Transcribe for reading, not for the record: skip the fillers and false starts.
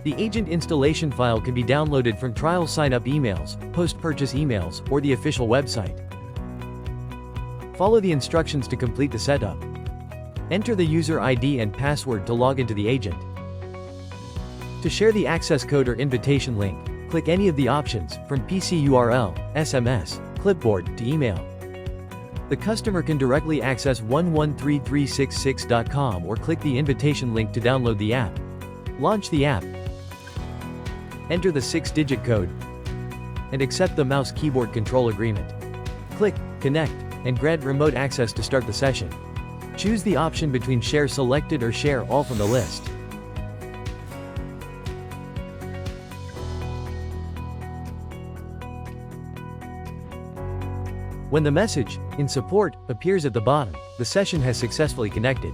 The agent installation file can be downloaded from trial sign-up emails, post-purchase emails, or the official website. Follow the instructions to complete the setup. Enter the user ID and password to log into the agent. To share the access code or invitation link, click any of the options, from PC URL, SMS, clipboard, to email. The customer can directly access 113366.com or click the invitation link to download the app. Launch the app. Enter the 6-digit code and accept the mouse keyboard control agreement. Click Connect and grant remote access to start the session. Choose the option between Share Selected or Share All from the list. When the message, "In support," appears at the bottom, the session has successfully connected.